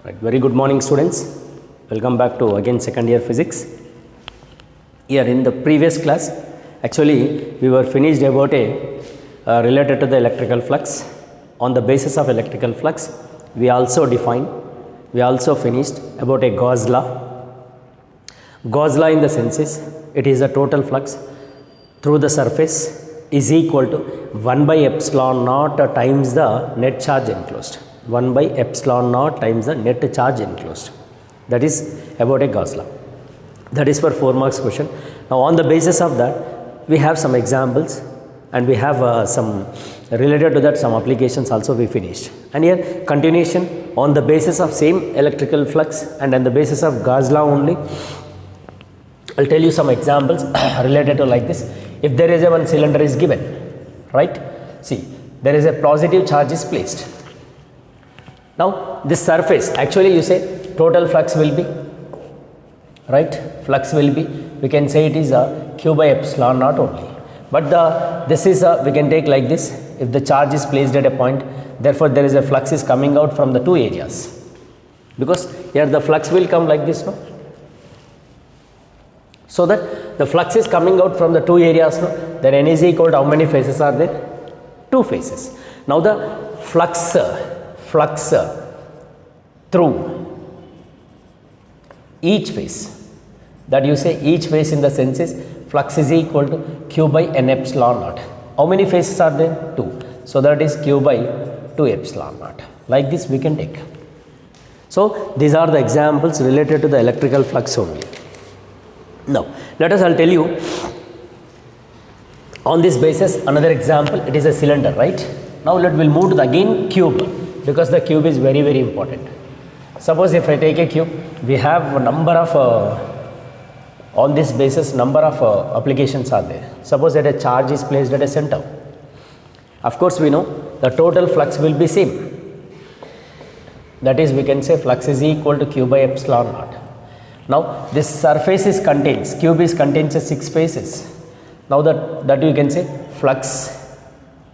Right. Very good morning, students. Welcome back to again second year physics. Here in the previous class, actually we were finished about a related to the electrical flux. On the basis of electrical flux, we also finished about a Gauss law. Gauss law in the sense is it is a total flux through the surface is equal to 1 by epsilon naught times the net charge enclosed. 1 by epsilon naught times the net charge enclosed. That is about a Gauss law. That is for 4 marks question. Now on the basis of that, we have some examples and we have some related to that some applications also we finished. And here continuation on the basis of same electrical flux and on the basis of Gauss law only. I'll tell you some examples related to like this. If there is a one cylinder is given, right? See, there is a positive charge is placed. Now this surface, actually you say total flux will be, right? Flux will be, we can say it is a Q by epsilon naught only. But this is we can take like this. If the charge is placed at a point, therefore there is a flux is coming out from the two areas. Because here the flux will come like this, no? So that the flux is coming out from the two areas, no? Then N is equal to how many phases are there? 2 phases. Now the flux through each phase, that you say each phase in the sense is flux is equal to Q by N epsilon naught. How many phases are there? 2. So that is Q by 2 epsilon naught. Like this we can take. So these are the examples related to the electrical flux only. Now let us, I'll tell you on this basis another example. It is a cylinder, right? Now we'll move to the again cube, because the cube is very important. Suppose if I take a cube, we have a number of on this basis number of applications are there. Suppose that a charge is placed at a center. Of course we know the total flux will be same. That is, we can say flux is equal to Q by epsilon naught. Now this surface is contains, cube is contains 6 phases. Now that you can say flux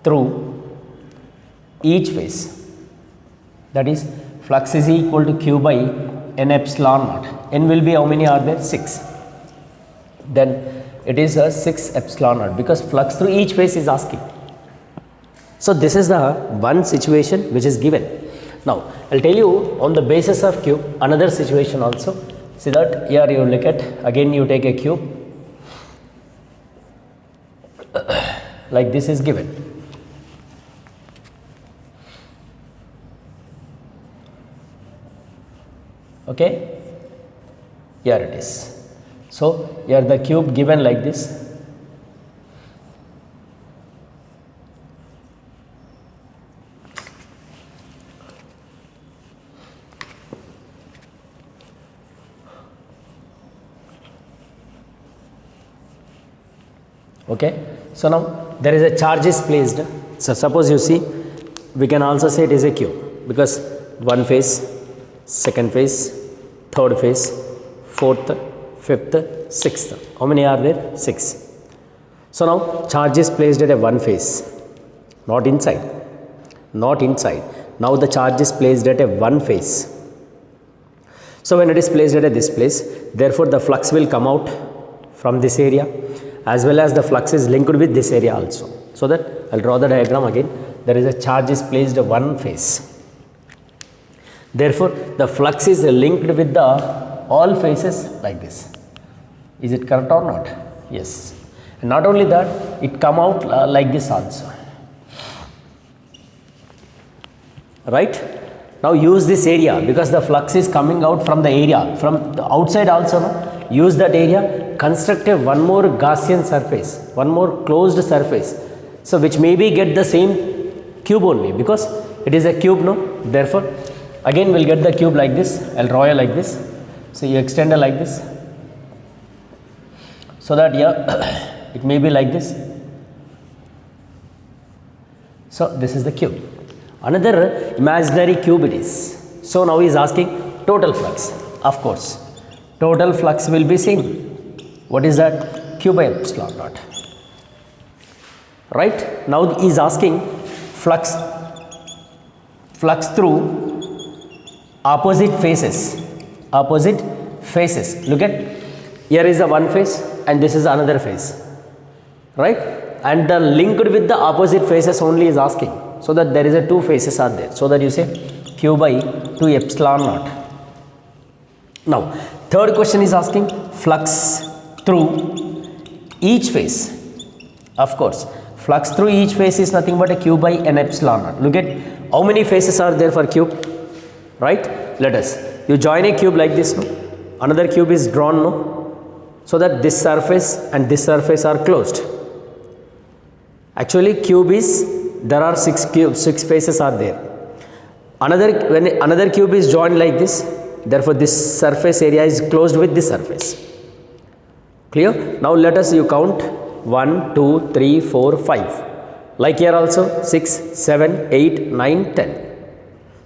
through each phase, that is flux is equal to Q by N epsilon naught. N will be how many are there? 6. Then it is a 6 epsilon naught, because flux through each phase is asking. So this is the one situation which is given. Now I'll tell you on the basis of cube another situation also. See that here you look at, again you take a cube like this is given. Okay, here it is. So here the cube given like this. Okay, so now there is a charge is placed. So suppose you see, we can also say it is a cube, because one phase, second phase, third phase, fourth, fifth, sixth. How many are there? 6. So now charge is placed at a one phase, not inside. Now the charge is placed at a one phase. So when it is placed at this place, therefore the flux will come out from this area, as well as the flux is linked with this area also. So that I'll draw the diagram again. There is a charge is placed at one phase. Therefore the flux is linked with the all phases like this. Is it correct or not? Yes. And not only that, it come out like this also. Right? Now use this area, because the flux is coming out from the area, from the outside also. No? Use that area, construct a one more Gaussian surface, one more closed surface. So which maybe get the same cube only, because it is a cube, no? Therefore again we'll get the cube like this. I'll draw it like this. So you extend it like this, so that yeah, it may be like this. So this is the cube. Another imaginary cube it is. So now he is asking total flux. Of course, total flux will be same. What is that? Q by epsilon naught. Right? Now he is asking flux through opposite faces. Opposite faces. Look at, here is the one face and this is another face, right? And the linked with the opposite faces only is asking, so that there is a two faces are there, so that you say q by 2 epsilon naught. Now third question is asking flux through each face. Of course, flux through each face is nothing but a q by n epsilon naught. Look at how many faces are there for cube, right? Let us, you join a cube like this, no? Another cube is drawn, no? So that this surface and this surface are closed. Actually cube is, there are 6 faces are there. When another cube is joined like this, therefore this surface area is closed with this surface. Clear? Now let us, you count 1, 2, 3, 4, 5. Like here also 6, 7, 8, 9, 10.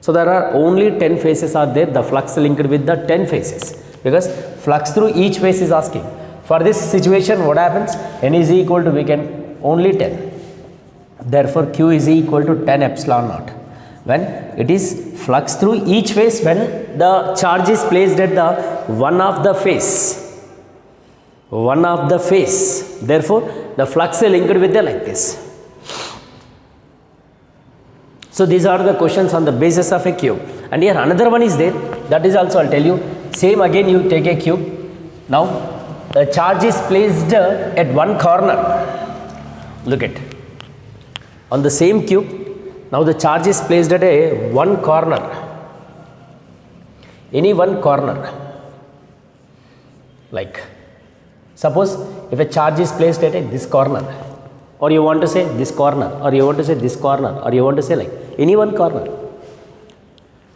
So there are only 10 faces are there, the flux linked with the 10 faces, because flux through each face is asking. For this situation what happens? N is equal to, we can only 10. Therefore q is equal to 10 epsilon naught. When it is flux through each face, when the charge is placed at the one of the face. One of the face. Therefore the flux is linked with the like this. So these are the questions on the basis of a cube. And here another one is there, that is also I'll tell you. Same again, you take a cube. Now the charge is placed at one corner. Look at, on the same cube, now the charge is placed at a one corner. Any one corner. Like suppose if a charge is placed at this corner, or you want to say this corner, or you want to say this corner, or you want to say like any one corner,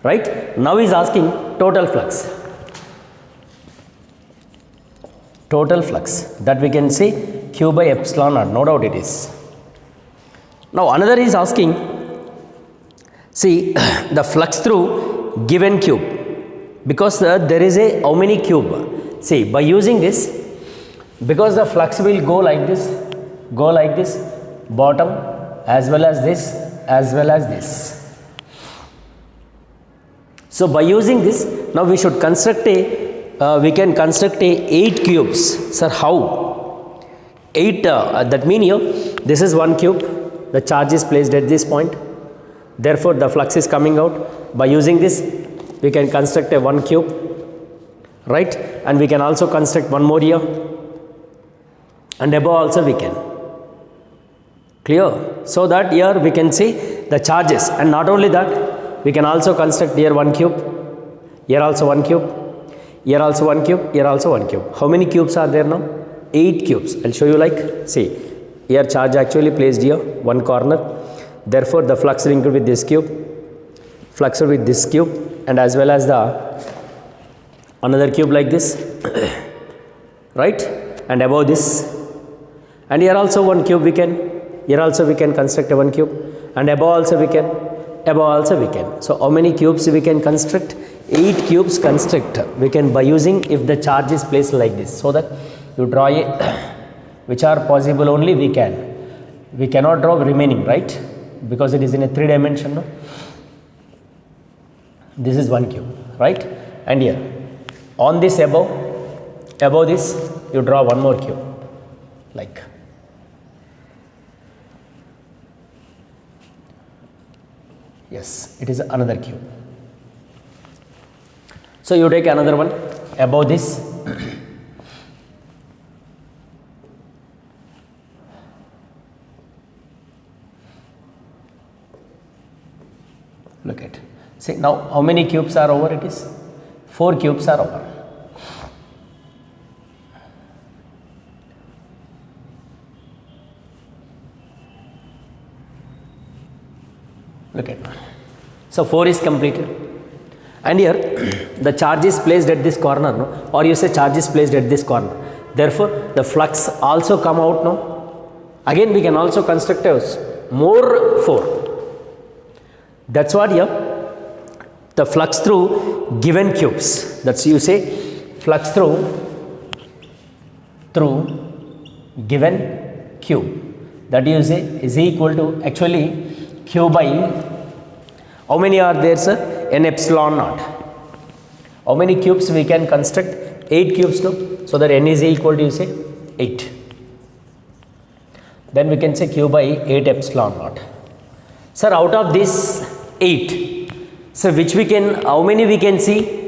right? Now he is asking total flux. Total flux, that we can say q by epsilon naught, no doubt it is. Now another is asking, see the flux through given cube, because there is a how many cube. See, by using this, because the flux will go like this, bottom as well as this, as well as this. So by using this, now we should construct we can construct 8 cubes. Sir, how? 8, that means here, this is one cube, the charge is placed at this point, therefore the flux is coming out. By using this, we can construct a one cube, right? And we can also construct one more here, and above also we can. Clear? So that here we can see the charges, and not only that, we can also construct here one cube, here also one cube, here also one cube, here also one cube. How many cubes are there now? 8 cubes. I'll show you, like, see, here charge actually placed here, one corner, therefore the flux linked with this cube, flux with this cube, and as well as the another cube like this, right? And above this, and here also one cube we can, here also we can construct a one cube, and above also we can, above also we can. So how many cubes we can construct? 8 cubes construct we can, by using if the charge is placed like this, so that you draw a which are possible only we can. We cannot draw remaining, right? Because it is in a 3 dimension. No? This is one cube, right? And here on this above this you draw one more cube, like. Yes, it is another cube. So you take another one above this, look at, see now how many cubes are over? It is 4 cubes are over. Look at, so 4 is completed. And here the charge is placed at this corner, no? Or you say charge is placed at this corner. Therefore, the flux also come out, no? Again we can also construct a more 4. That's what here, the flux through given cubes. That's you say flux through given cube. That you say is equal to actually q by, how many are there, sir? N epsilon naught. How many cubes we can construct? 8 cubes, no? So that n is equal to, you say, 8. Then we can say q by 8 epsilon naught. Sir, out of this 8, so which we can, how many we can see?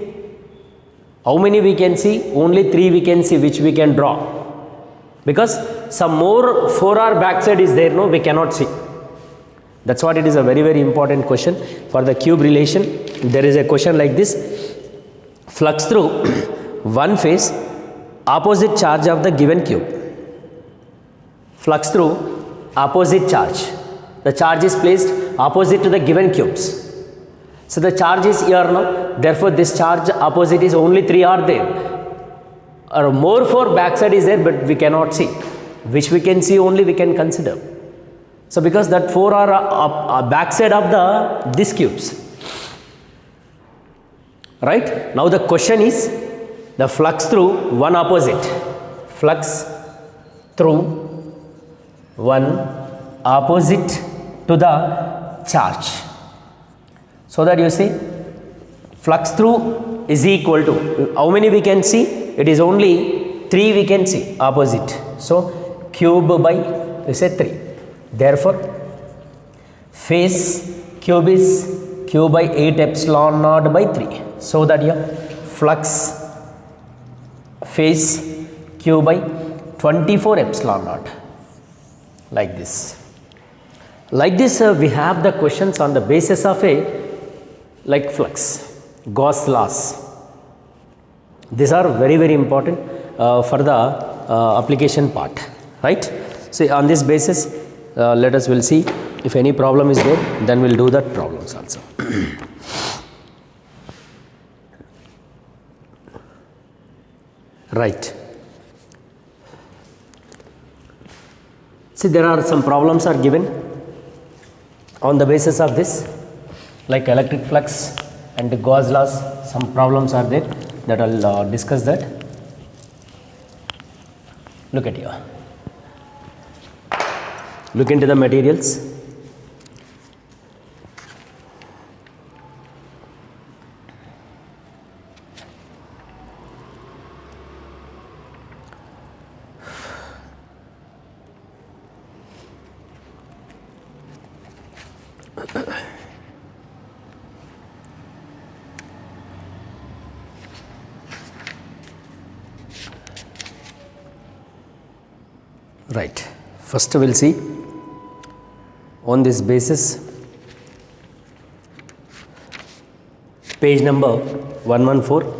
How many we can see? Only 3 we can see, which we can draw. Because some more 4r backside is there, no? We cannot see. That's what it is a very, very important question for the cube relation. There is a question like this. Flux through one phase, opposite charge of the given cube. Flux through opposite charge. The charge is placed opposite to the given cubes. So the charge is here now. Therefore, this charge opposite is only 3 are there. Or more 4 backside is there, but we cannot see. Which we can see only we can consider. So because that 4 are backside of these cubes. Right? Now the question is the flux through one opposite. Flux through one opposite to the charge. So that you see flux through is equal to, how many we can see? It is only 3 we can see opposite. So cube by, you say 3. Therefore, phase cube is q by 8 epsilon naught by 3. So that your flux phase q by 24 epsilon naught. Like this. Like this, we have the questions on the basis of a like flux, Gauss laws. These are very, very important for the application part, right? So on this basis, let us will see if any problem is there, then we'll do that problems also. Right. See, there are some problems are given on the basis of this, like electric flux and the Gauss laws. Some problems are there that I'll discuss that. Look at here. Look into the materials. Right. First we'll see on this basis, page number 114.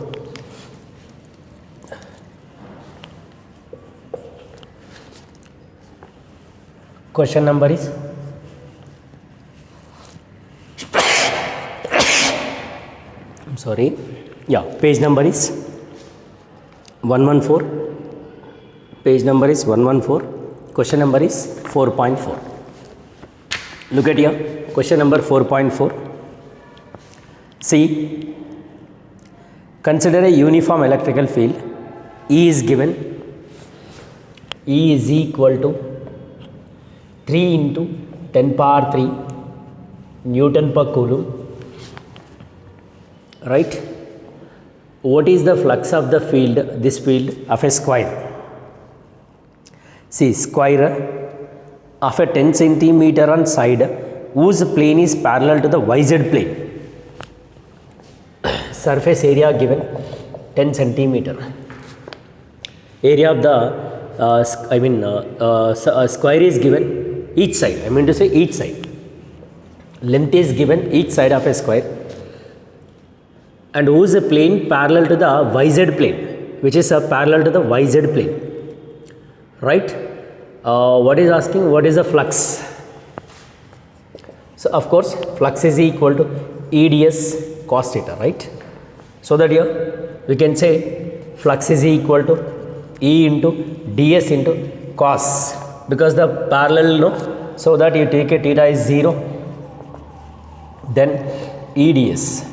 Question number is I'm sorry. Yeah, page number is 114. Page number is 114. Question number is 4.4. Look at here. Question number 4.4. See, consider a uniform electrical field. E is given. E is equal to 3 into 10 power 3 Newton per coulomb. Right? What is the flux of the field, this field of a square? See, square of a 10 centimeter on side whose plane is parallel to the YZ plane. Surface area given 10 centimeter. Area of the square is given each side. I mean to say each side. Length is given each side of a square. And whose plane parallel to the YZ plane, which is parallel to the YZ plane. Right? What is asking? What is the flux? So of course, flux is equal to EDS cos theta, right? So that here we can say flux is equal to E into ds into cos, because the parallel, no, so that you take a theta is 0, then EDS.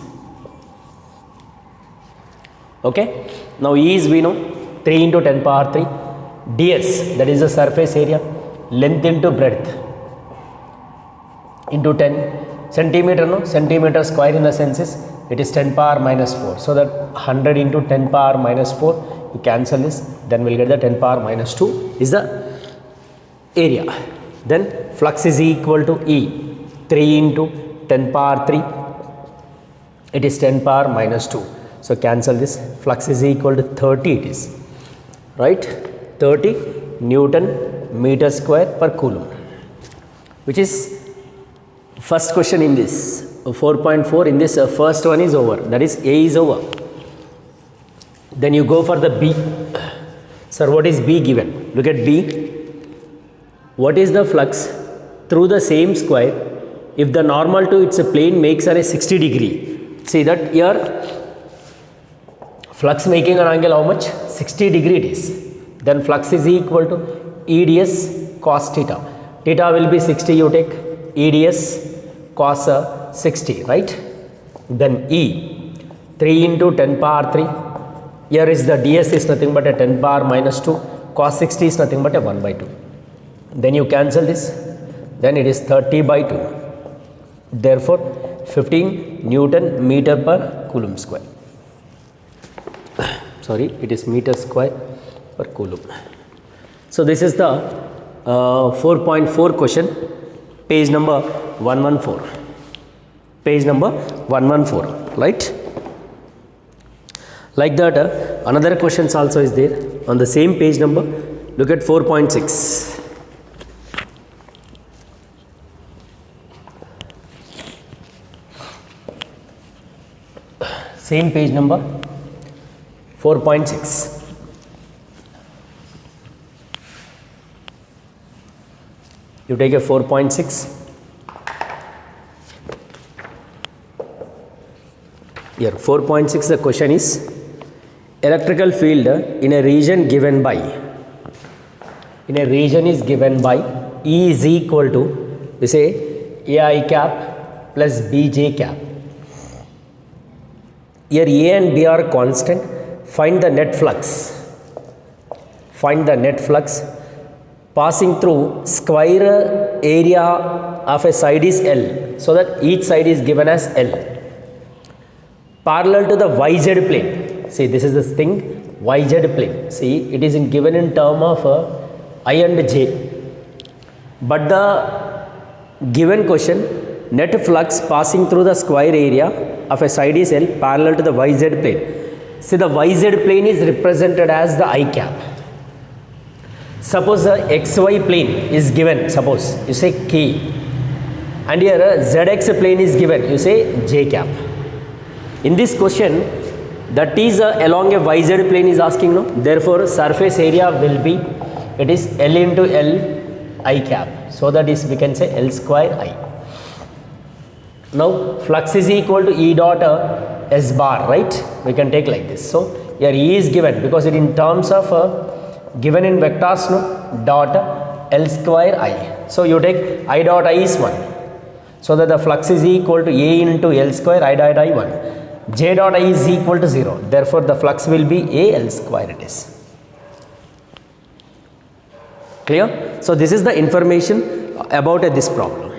Okay. Now E is we know 3 into 10 power 3. ds, that is the surface area, length into breadth into 10. centimeter, no, centimeter square in the sense is it is 10 power minus 4. So that 100 into 10 power minus 4, you cancel this, then we'll get the 10 power minus 2 is the area. Then flux is equal to E, 3 into 10 power 3, it is 10 power minus 2. So cancel this, flux is equal to 30 it is, right, 30 Newton meter square per coulomb, which is first question in this 4.4. In this first one is over, that is A is over. Then you go for the B. Sir, what is B given? Look at B. What is the flux through the same square if the normal to its plane makes a 60 degree? See that here flux making an angle how much? 60 degree it is. Then flux is equal to EDS cos theta. Theta will be 60, you take EDS cos 60, right? Then E, 3 into 10 power 3. Here is the ds is nothing but a 10 power minus 2. Cos 60 is nothing but a 1 by 2. Then you cancel this. Then it is 30 by 2. Therefore, 15 Newton meter per coulomb square. Sorry, it is meter square per coulomb. So this is the 4.4 question, page number 114. Page number 114, right? Like that, another questions also is there on the same page number. Look at 4.6. Same page number 4.6. You take a 4.6. Here 4.6, the question is electrical field in a region given by, E is equal to, we say AI cap plus BJ cap. Here A and B are constant. Find the net flux. Find the net flux passing through square area of a side is L, so that each side is given as L. Parallel to the YZ plane. See, this is this thing, YZ plane. See, it is given in term of I and J. But the given question, net flux passing through the square area of a side is L parallel to the YZ plane. See, the YZ plane is represented as the I cap. Suppose the XY plane is given, suppose you say K, and here a ZX plane is given, you say J cap. In this question, that is along a YZ plane is asking, no? Therefore, surface area will be, it is L into L I cap. So that is, we can say L square I. Now, flux is equal to E dot S bar, right? We can take like this. So, here E is given because it in terms of given in vectors, no? Dot L square I. So, you take I dot I is 1. So, that the flux is equal to A into L square I dot I 1. J dot I is equal to 0. Therefore, the flux will be A L square it is. Clear? So, this is the information about this problem.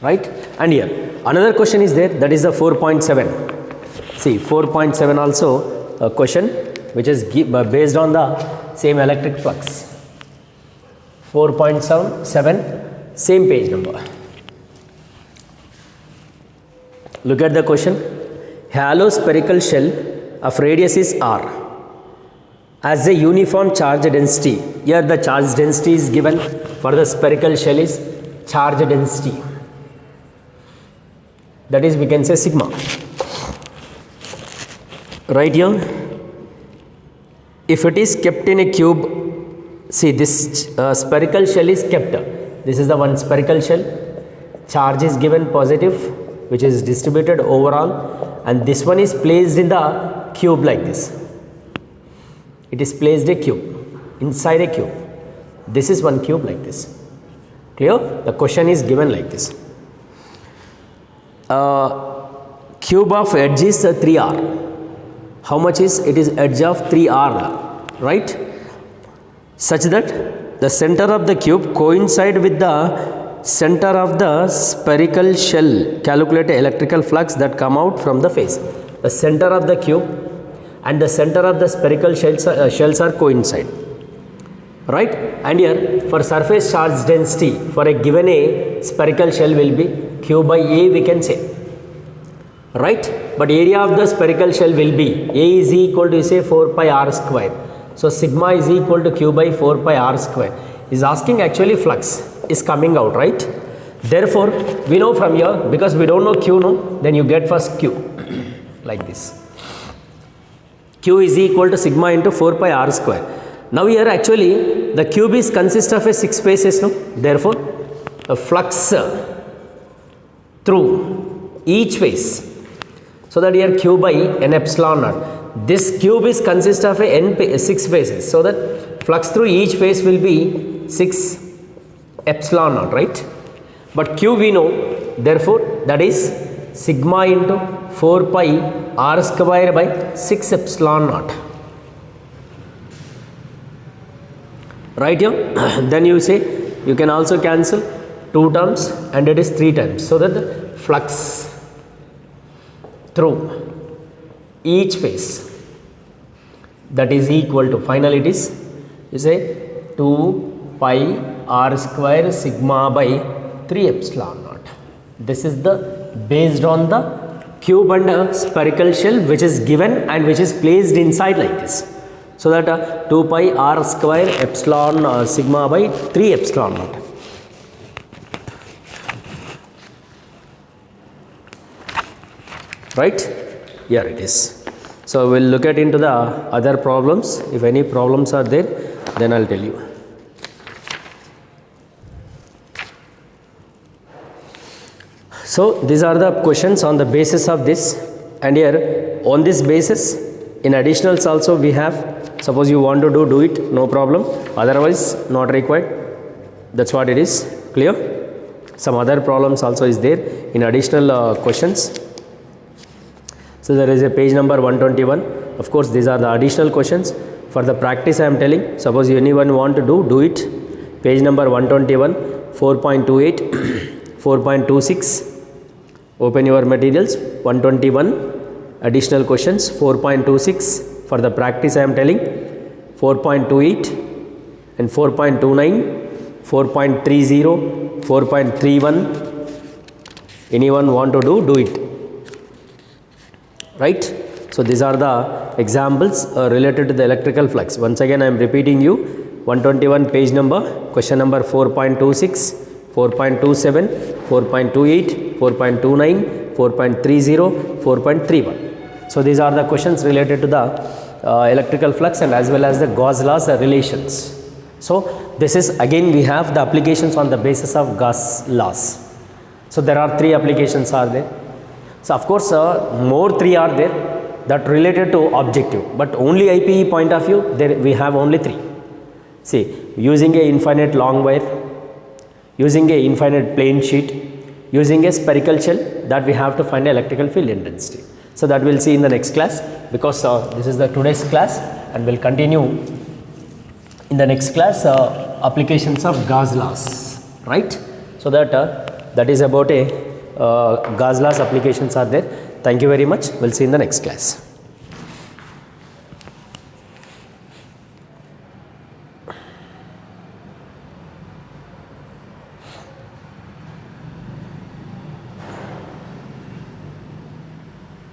Right? And here, another question is there, that is the 4.7. See, 4.7 also a question which is based on the same electric flux. 4.7, same page number. Look at the question. Hollow spherical shell of radius is R as a uniform charge density. Here the charge density is given for the spherical shell is charge density. That is, we can say sigma. Right here, if it is kept in a cube, see this spherical shell is kept. This is the one spherical shell. Charge is given positive, which is distributed overall, and this one is placed in the cube like this. It is placed a cube, inside a cube. This is one cube like this. Clear? The question is given like this. Cube of edge is 3r. How much is it? Is edge of 3r, right? Such that the center of the cube coincide with the center of the spherical shell, calculate the electrical flux that come out from the face. The center of the cube and the center of the spherical shells are coincide, right? And here for surface charge density for a given a spherical shell will be Q by A, we can say, right? But area of the spherical shell will be A is equal to, say, 4 pi r square. So sigma is equal to Q by 4 pi r square. Is asking actually flux is coming out, right? Therefore we know from here, because we don't know Q, no, then you get first Q like this. Q is equal to sigma into 4 pi r square. Now here actually the cube is consist of a 6 faces, no? Therefore a flux through each face. So that here Q by n epsilon naught. This cube is consist of a 6 faces. So that flux through each face will be 6 epsilon naught, right? But Q we know, therefore that is sigma into 4 pi r square by 6 epsilon naught. Right here? Then you say, you can also cancel 2 terms and it is 3 times. So that the flux through each face, that is equal to, finally it is, you say 2 pi r square sigma by 3 epsilon naught. This is the based on the cube and spherical shell which is given and which is placed inside like this. So that 2 pi r square epsilon sigma by 3 epsilon naught. Right? Here it is. So we'll look at into the other problems. If any problems are there, then I'll tell you. So these are the questions on the basis of this, and here on this basis in additionals also we have, suppose you want to do it, no problem, otherwise not required. That's what it is. Clear? Some other problems also is there in additional questions. So there is a page number 121. Of course these are the additional questions. For the practice I am telling, suppose anyone want to do it. Page number 121, 4.28, 4.26. Open your materials. 121 additional questions, 4.26 for the practice I am telling, 4.28 and 4.29, 4.30, 4.31. Anyone want to do it, right? So these are the examples related to the electrical flux. Once again I am repeating you, 121 page number, question number 4.26, 4.27, 4.28, 4.29, 4.30, 4.31. So these are the questions related to the electrical flux and as well as the Gauss laws relations. So this is again we have the applications on the basis of Gauss laws. So there are 3 applications are there. So of course more 3 are there that related to objective, but only IPE point of view there we have only 3. See, using a infinite long wire, using a infinite plane sheet, using a spherical shell, that we have to find electrical field intensity. So that we'll see in the next class, because this is the today's class, and we'll continue in the next class applications of Gauss laws, right? So that that is about a Gauss laws applications are there. Thank you very much. We'll see in the next class.